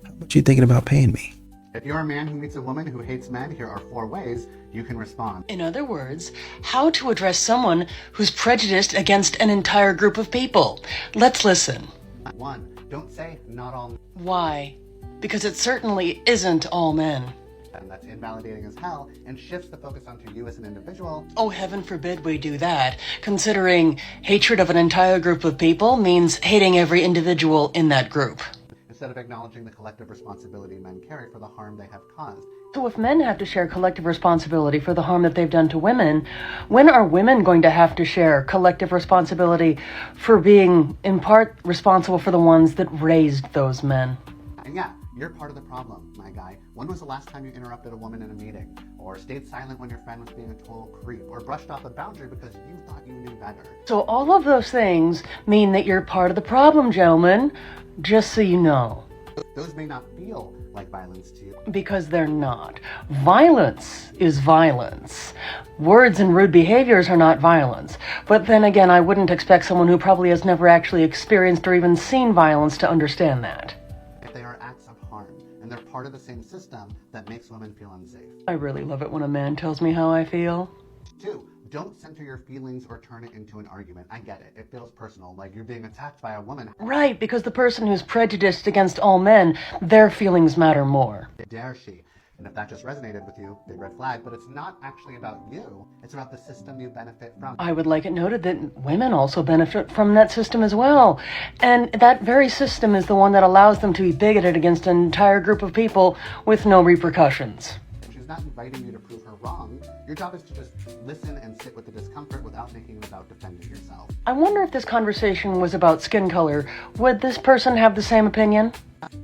How much are you thinking about paying me? If you're a man who meets a woman who hates men, here are 4 ways you can respond. In other words, how to address someone who's prejudiced against an entire group of people. Let's listen. 1. Don't say not all men. Why? Because it certainly isn't all men. And that's invalidating as hell and shifts the focus onto you as an individual. Oh, heaven forbid we do that, considering hatred of an entire group of people means hating every individual in that group. Instead of acknowledging the collective responsibility men carry for the harm they have caused. So if men have to share collective responsibility for the harm that they've done to women, when are women going to have to share collective responsibility for being, in part, responsible for the ones that raised those men? And yeah, you're part of the problem, my guy. When was the last time you interrupted a woman in a meeting? Or stayed silent when your friend was being a total creep? Or brushed off a boundary because you thought you knew better? So all of those things mean that you're part of the problem, gentlemen. Just so you know. Those may not feel like violence to you. Because they're not. Violence is violence. Words and rude behaviors are not violence. But then again, I wouldn't expect someone who probably has never actually experienced or even seen violence to understand that. If they are acts of harm, and they're part of the same system that makes women feel unsafe. I really love it when a man tells me how I feel. 2. Don't center your feelings or turn it into an argument. I get it. It feels personal, like you're being attacked by a woman. Right, because the person who's prejudiced against all men, their feelings matter more. Dare she? And if that just resonated with you, big red flag, but it's not actually about you. It's about the system you benefit from. I would like it noted that women also benefit from that system as well. And that very system is the one that allows them to be bigoted against an entire group of people with no repercussions. She's not inviting you to prove her wrong. Your job is to just listen and sit with the discomfort without making it about defending yourself. I wonder if this conversation was about skin color. Would this person have the same opinion?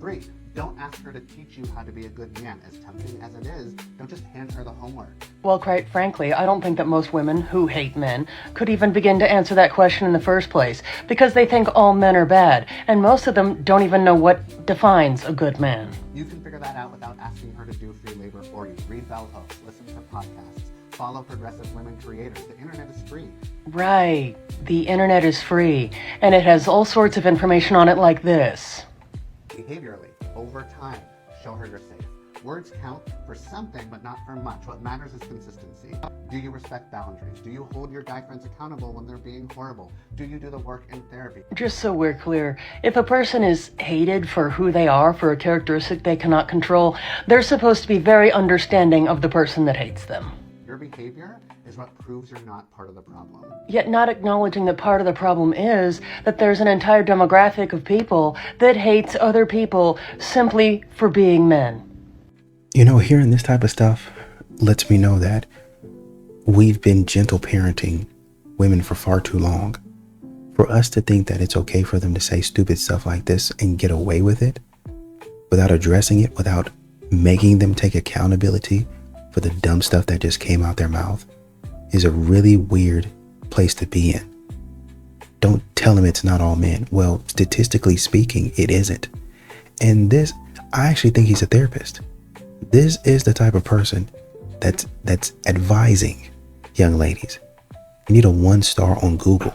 3. Don't ask her to teach you how to be a good man. As tempting as it is, don't just hand her the homework. Well, quite frankly, I don't think that most women who hate men could even begin to answer that question in the first place, because they think all men are bad, and most of them don't even know what defines a good man. You can figure that out without asking her to do free labor for you. Read bell hooks, listen to podcasts, follow progressive women creators. The internet is free. Right. The internet is free, and it has all sorts of information on it like this. Behaviorally, over time, show her you're safe. Words count for something, but not for much. What matters is consistency. Do you respect boundaries? Do you hold your guy friends accountable when they're being horrible? Do you do the work in therapy? Just so we're clear, if a person is hated for who they are, for a characteristic they cannot control, they're supposed to be very understanding of the person that hates them. Your behavior is what proves you're not part of the problem. Yet not acknowledging that part of the problem is that there's an entire demographic of people that hates other people simply for being men. You know, hearing this type of stuff lets me know that we've been gentle parenting women for far too long. For us to think that it's okay for them to say stupid stuff like this and get away with it without addressing it, without making them take accountability for the dumb stuff that just came out their mouth, is a really weird place to be in. Don't tell them it's not all men. Well, statistically speaking, it isn't. And this, I actually think he's a therapist. This is the type of person that's advising young ladies. You need a 1-star on Google.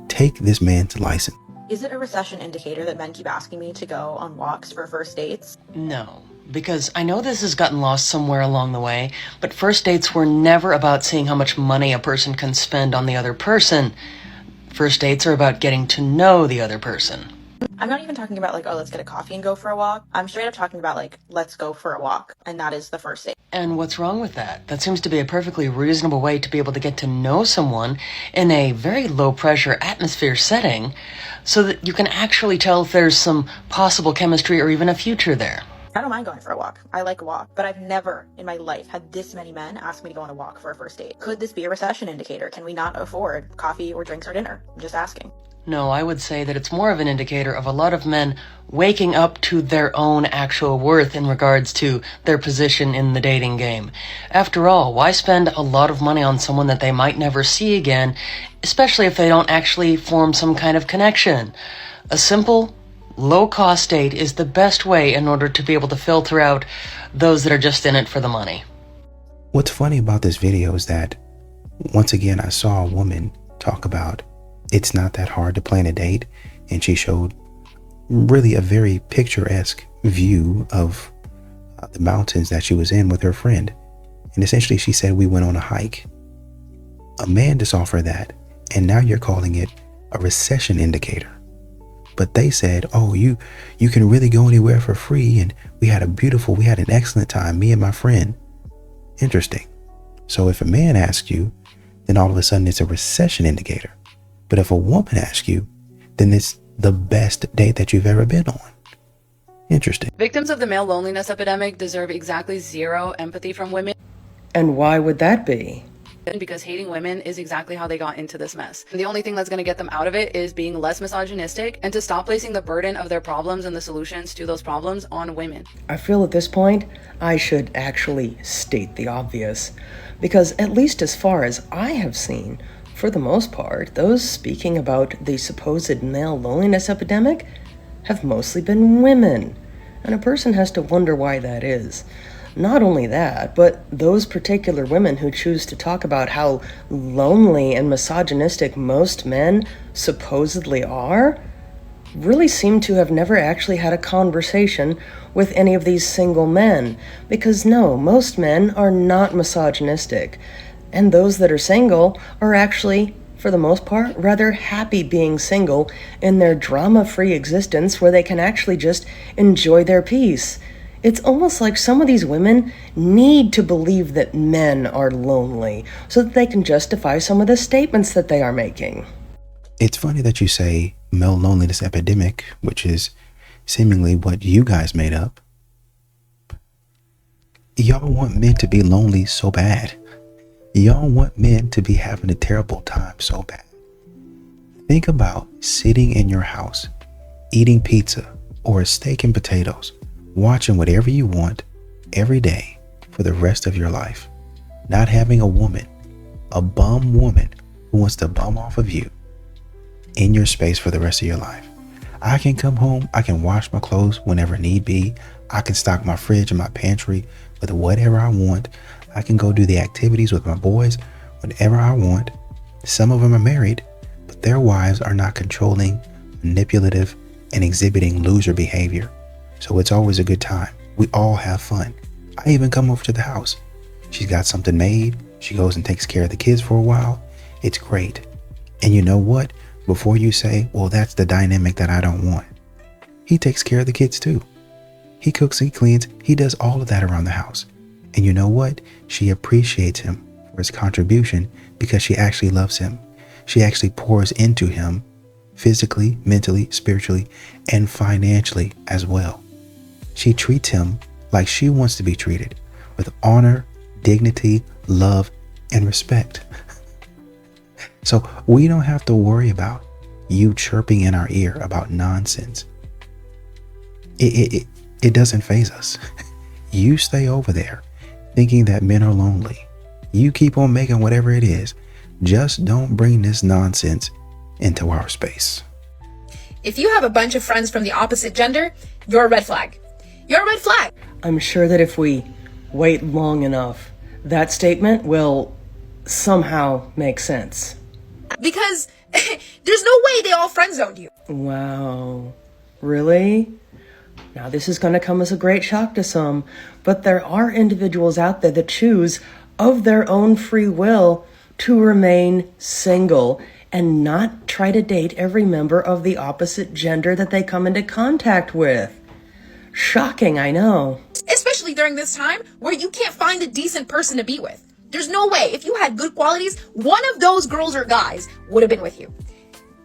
Take this man's license. Is it a recession indicator that men keep asking me to go on walks for first dates? No, because I know this has gotten lost somewhere along the way, but first dates were never about seeing how much money a person can spend on the other person. First dates are about getting to know the other person. I'm not even talking about like, oh, let's get a coffee and go for a walk. I'm straight up talking about like, let's go for a walk. And that is the first date. And what's wrong with that? That seems to be a perfectly reasonable way to be able to get to know someone in a very low pressure atmosphere setting so that you can actually tell if there's some possible chemistry or even a future there. I don't mind going for a walk. I like a walk, but I've never in my life had this many men ask me to go on a walk for a first date. Could this be a recession indicator? Can we not afford coffee or drinks or dinner? I'm just asking. No, I would say that it's more of an indicator of a lot of men waking up to their own actual worth in regards to their position in the dating game. After all, why spend a lot of money on someone that they might never see again, especially if they don't actually form some kind of connection? A simple, low-cost date is the best way in order to be able to filter out those that are just in it for the money. What's funny about this video is that, once again, I saw a woman talk about it's not that hard to plan a date, and she showed really a very picturesque view of the mountains that she was in with her friend. And essentially she said we went on a hike. A man just offered that, and now you're calling it a recession indicator. But they said, oh, you can really go anywhere for free, and we had an excellent time, me and my friend. Interesting. So if a man asks you, then all of a sudden it's a recession indicator. But if a woman asks you, then it's the best date that you've ever been on. Interesting. Victims of the male loneliness epidemic deserve exactly zero empathy from women. And why would that be? Because hating women is exactly how they got into this mess. And the only thing that's going to get them out of it is being less misogynistic and to stop placing the burden of their problems and the solutions to those problems on women. I feel at this point, I should actually state the obvious. Because at least as far as I have seen, for the most part, those speaking about the supposed male loneliness epidemic have mostly been women. And a person has to wonder why that is. Not only that, but those particular women who choose to talk about how lonely and misogynistic most men supposedly are, really seem to have never actually had a conversation with any of these single men. Because no, most men are not misogynistic. And those that are single are actually, for the most part, rather happy being single in their drama-free existence where they can actually just enjoy their peace. It's almost like some of these women need to believe that men are lonely so that they can justify some of the statements that they are making. It's funny that you say male loneliness epidemic, which is seemingly what you guys made up. Y'all want men to be lonely so bad. Y'all want men to be having a terrible time so bad. Think about sitting in your house, eating pizza or a steak and potatoes, watching whatever you want every day for the rest of your life. Not having a woman, a bum woman who wants to bum off of you in your space for the rest of your life. I can come home, I can wash my clothes whenever need be. I can stock my fridge and my pantry with whatever I want. I can go do the activities with my boys whenever I want. Some of them are married, but their wives are not controlling, manipulative, and exhibiting loser behavior. So it's always a good time. We all have fun. I even come over to the house. She's got something made. She goes and takes care of the kids for a while. It's great. And you know what? Before you say, well, that's the dynamic that I don't want. He takes care of the kids too. He cooks, he cleans, he does all of that around the house. And you know what? She appreciates him for his contribution because she actually loves him. She actually pours into him physically, mentally, spiritually, and financially as well. She treats him like she wants to be treated, with honor, dignity, love, and respect. So we don't have to worry about you chirping in our ear about nonsense. It doesn't faze us. You stay over there thinking that men are lonely. You keep on making whatever it is. Just don't bring this nonsense into our space. If you have a bunch of friends from the opposite gender, you're a red flag. You're a red flag. I'm sure that if we wait long enough, that statement will somehow make sense. Because there's no way they all friend zoned you. Wow. Really? Now this is going to come as a great shock to some, but there are individuals out there that choose of their own free will to remain single and not try to date every member of the opposite gender that they come into contact with. Shocking, I know. Especially during this time where you can't find a decent person to be with. There's no way, if you had good qualities, one of those girls or guys would have been with you.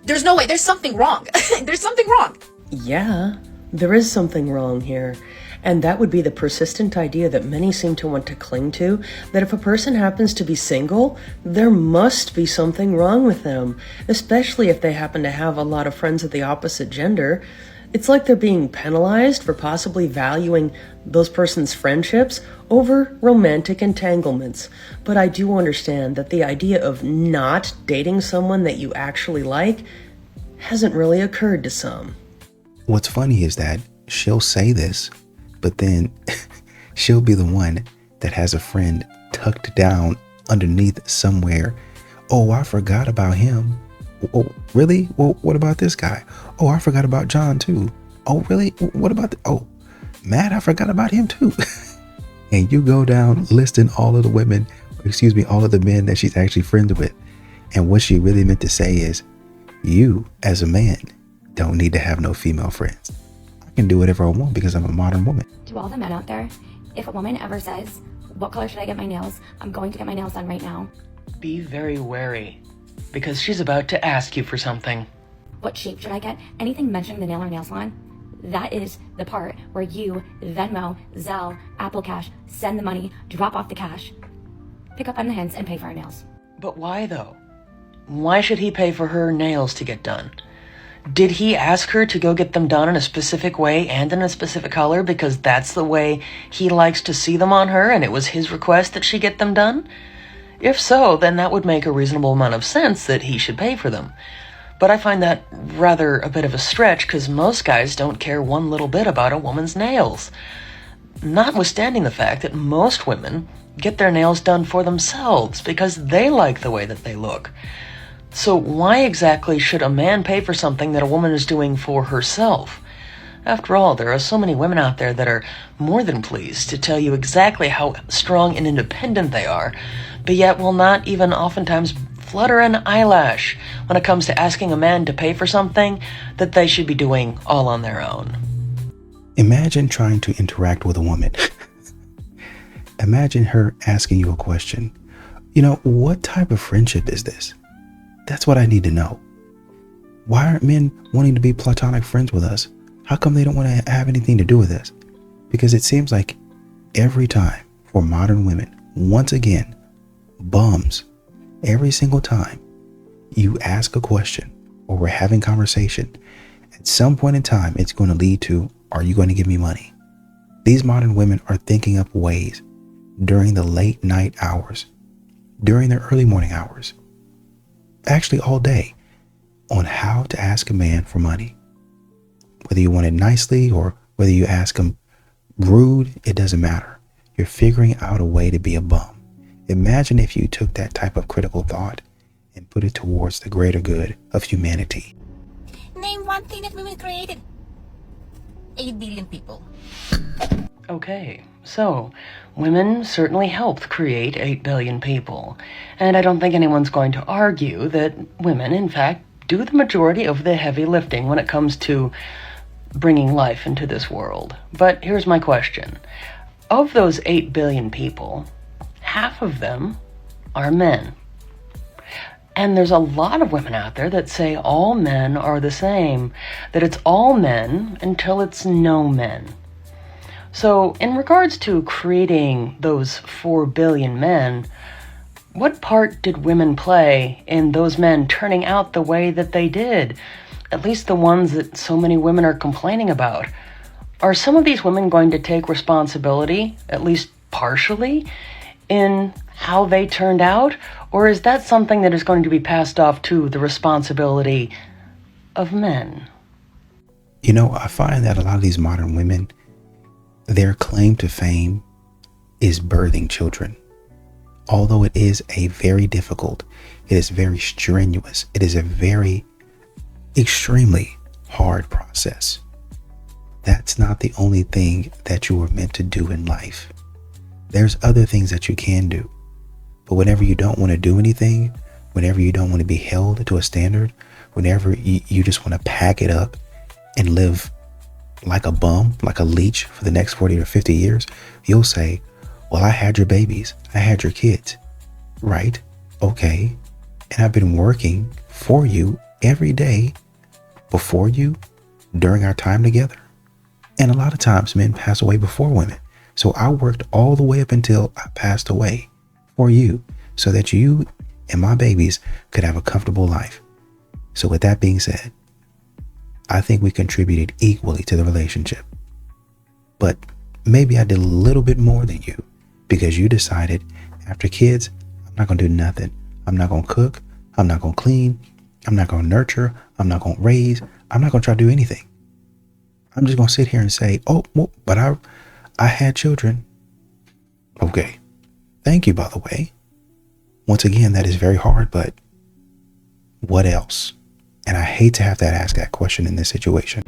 There's no way. There's something wrong. There's something wrong. Yeah, there is something wrong here. And that would be the persistent idea that many seem to want to cling to, that if a person happens to be single, there must be something wrong with them, especially if they happen to have a lot of friends of the opposite gender. It's like they're being penalized for possibly valuing those person's friendships over romantic entanglements. But I do understand that the idea of not dating someone that you actually like hasn't really occurred to some. What's funny is that she'll say this, but then she'll be the one that has a friend tucked down underneath somewhere. Oh, I forgot about him. Oh, really? Well, what about this guy? Oh, I forgot about John too. Oh, really? What about Matt? I forgot about him too. And you go down listing all of the women, all of the men that she's actually friends with. And what she really meant to say is, you as a man don't need to have no female friends. I can do whatever I want because I'm a modern woman. To all the men out there, if a woman ever says, what color should I get my nails? I'm going to get my nails done right now. Be very wary, because she's about to ask you for something. What shape should I get? Anything mentioning the nail or nail salon? That is the part where you Venmo, Zelle, Apple Cash, send the money, drop off the cash, pick up on the hints, and pay for our nails. But why though? Why should he pay for her nails to get done? Did he ask her to go get them done in a specific way and in a specific color because that's the way he likes to see them on her and it was his request that she get them done? If so, then that would make a reasonable amount of sense that he should pay for them. But I find that rather a bit of a stretch because most guys don't care one little bit about a woman's nails. Notwithstanding the fact that most women get their nails done for themselves because they like the way that they look. So why exactly should a man pay for something that a woman is doing for herself? After all, there are so many women out there that are more than pleased to tell you exactly how strong and independent they are, but yet will not even oftentimes flutter an eyelash when it comes to asking a man to pay for something that they should be doing all on their own. Imagine trying to interact with a woman. Imagine her asking you a question. What type of friendship is this? That's what I need to know. Why aren't men wanting to be platonic friends with us? How come they don't want to have anything to do with us? Because it seems like every time for modern women, once again, bums, every single time you ask a question or we're having conversation, at some point in time, it's going to lead to, are you going to give me money? These modern women are thinking up ways during the late night hours, during the early morning hours, actually all day, on how to ask a man for money. Whether you want it nicely or whether you ask him rude, it doesn't matter. You're figuring out a way to be a bum. Imagine if you took that type of critical thought and put it towards the greater good of humanity. Name one thing that women created. 8 billion people. Okay, so women certainly helped create 8 billion people. And I don't think anyone's going to argue that women, in fact, do the majority of the heavy lifting when it comes to bringing life into this world. But here's my question. Of those 8 billion people, half of them are men. And there's a lot of women out there that say all men are the same, that it's all men until it's no men. So in regards to creating those 4 billion men, what part did women play in those men turning out the way that they did? At least the ones that so many women are complaining about. Are some of these women going to take responsibility, at least partially, in how they turned out? Or is that something that is going to be passed off to the responsibility of men? I find that a lot of these modern women, their claim to fame is birthing children. Although it is a very difficult, it is very strenuous, it is a very extremely hard process. That's not the only thing that you were meant to do in life. There's other things that you can do. But whenever you don't want to do anything, whenever you don't want to be held to a standard, whenever you just want to pack it up and live like a bum, like a leech for the next 40 or 50 years, you'll say, well, I had your babies. I had your kids. Right? Okay. And I've been working for you every day before you, during our time together. And a lot of times men pass away before women. So I worked all the way up until I passed away for you so that you and my babies could have a comfortable life. So with that being said, I think we contributed equally to the relationship. But maybe I did a little bit more than you because you decided after kids, I'm not going to do nothing. I'm not going to cook. I'm not going to clean. I'm not going to nurture. I'm not going to raise. I'm not going to try to do anything. I'm just going to sit here and say, oh, well, but I had children. Okay. Thank you, by the way. Once again, that is very hard, but what else? And I hate to have to ask that question in this situation.